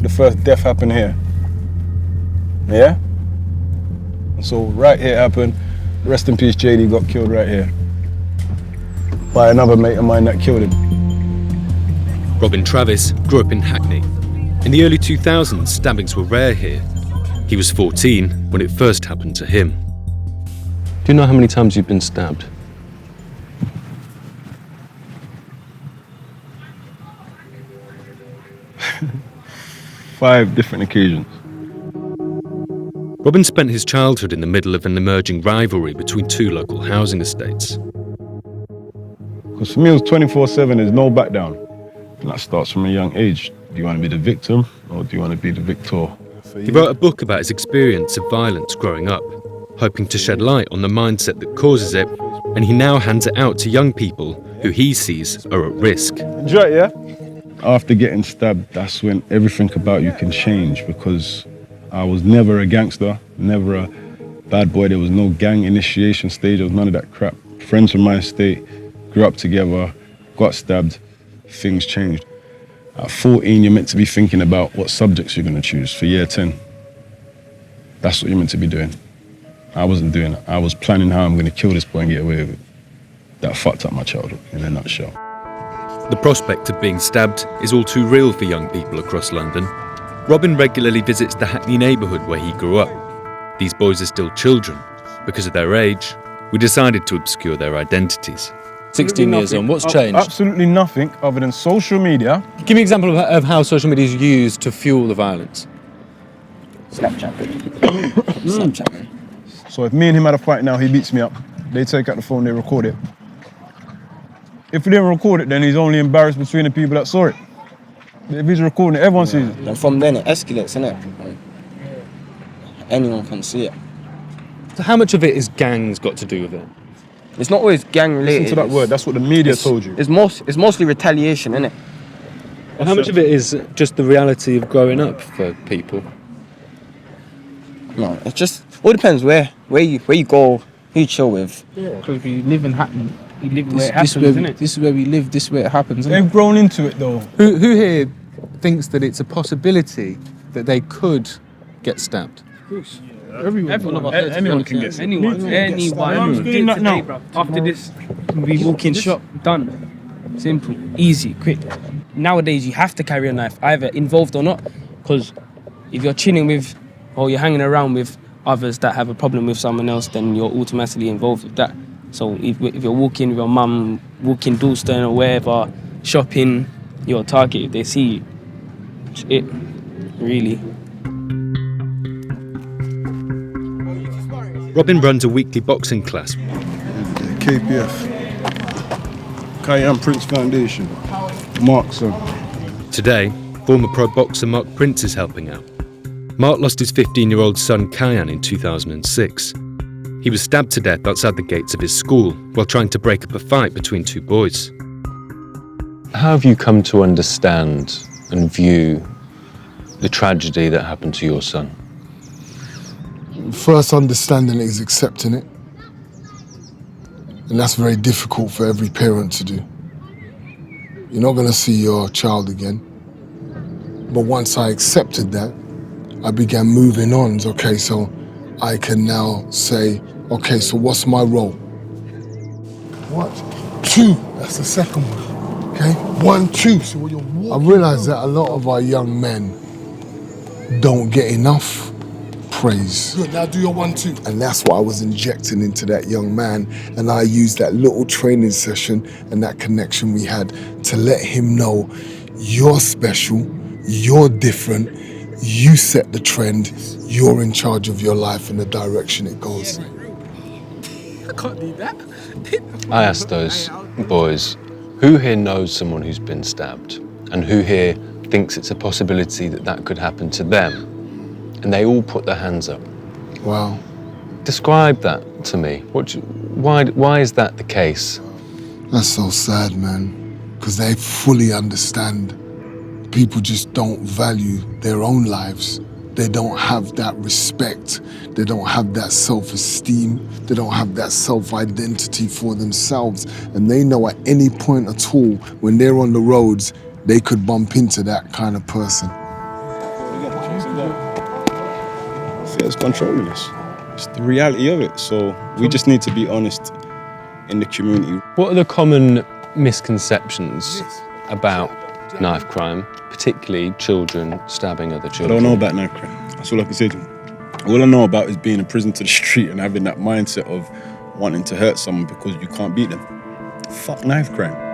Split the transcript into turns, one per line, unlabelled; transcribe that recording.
the first death happened here. Yeah? So right here happened. Rest in peace, JD got killed right here by another mate of mine that killed him.
Robin Travis grew up in Hackney. In the early 2000s, stabbings were rare here. He was 14 when it first happened to him. Do you know how many times you've been stabbed?
Five different occasions.
Robin spent his childhood in the middle of an emerging rivalry between two local housing estates.
Because for me, it was 24/7, there's no back down. And that starts from a young age. Do you want to be the victim or do you want to be the victor?
He wrote a book about his experience of violence growing up, hoping to shed light on the mindset that causes it, and he now hands it out to young people who he sees are at risk.
Enjoy it, yeah? After getting stabbed, that's when everything about you can change, because I was never a gangster, never a bad boy. There was no gang initiation stage, there was none of that crap. Friends from my estate, grew up together, got stabbed, things changed. At 14, you're meant to be thinking about what subjects you're going to choose for year 10. That's what you're meant to be doing. I wasn't doing that. I was planning how I'm going to kill this boy and get away with it. That fucked up my childhood, in a nutshell.
The prospect of being stabbed is all too real for young people across London. Robin regularly visits the Hackney neighbourhood where he grew up. These boys are still children. Because of their age, we decided to obscure their identities.
16 years on, what's changed?
Absolutely nothing other than social media.
Give me an example of how social media is used to fuel the violence.
Snapchat. Snapchat.
So if me and him had a fight now, he beats me up. They take out the phone, they record it. If he didn't record it, then he's only embarrassed between the people that saw it. If he's recording it, everyone sees it.
And from then it escalates, innit? Anyone can see it.
So how much of it is gangs got to do with it?
It's not always gang related.
Listen to that word, that's what the media told you.
It's mostly retaliation, innit?
And how much of it is just the reality of growing up for people?
No, it just all depends where you go, who you chill with.
Yeah, because we live in Hackney. We live where it happens, isn't it? This is where we live, this is where it happens, isn't it?
They've grown into it though.
Who here thinks that it's a possibility that they could get stabbed?
Anyone can get
Anyone. After this, we walk in shop, done. Simple, easy, quick. Nowadays, you have to carry a knife, either involved or not, because if you're chilling with, or you're hanging around with others that have a problem with someone else, then you're automatically involved with that. So if you're walking with your mum, walking Dalston or wherever, shopping, you're a target if they see you. That's it, really.
Robin runs a weekly boxing class.
KPF. Cayenne Prince Foundation. Mark's son.
Today, former pro boxer Mark Prince is helping out. Mark lost his 15-year-old son Cayenne in 2006. He was stabbed to death outside the gates of his school while trying to break up a fight between two boys.
How have you come to understand and view the tragedy that happened to your son?
First, understanding it is accepting it. And that's very difficult for every parent to do. You're not going to see your child again. But once I accepted that, I began moving on. Okay, so I can now say, okay, so what's my role? What? 2, that's the second one. Okay, 1, 2. So I realize that a lot of our young men don't get enough praise. Good, now do your 1, 2. And that's what I was injecting into that young man. And I used that little training session and that connection we had to let him know you're special, you're different, you set the trend, you're in charge of your life and the direction it goes.
I can't do that.
I asked those boys, who here knows someone who's been stabbed? And who here thinks it's a possibility that that could happen to them? And they all put their hands up.
Wow.
Describe that to me. Why is that the case?
That's so sad, man, because they fully understand. People just don't value their own lives. They don't have that respect. They don't have that self-esteem. They don't have that self-identity for themselves. And they know at any point at all, when they're on the roads, they could bump into that kind of person.
what's controlling us. It's the reality of it. So we just need to be honest in the community.
What are the common misconceptions about knife crime, particularly children stabbing other
I
children?
don't know about knife crime. That's all I can say to them. All I know about is being a prison to the street and having that mindset of wanting to hurt someone because you can't beat them. Fuck knife crime.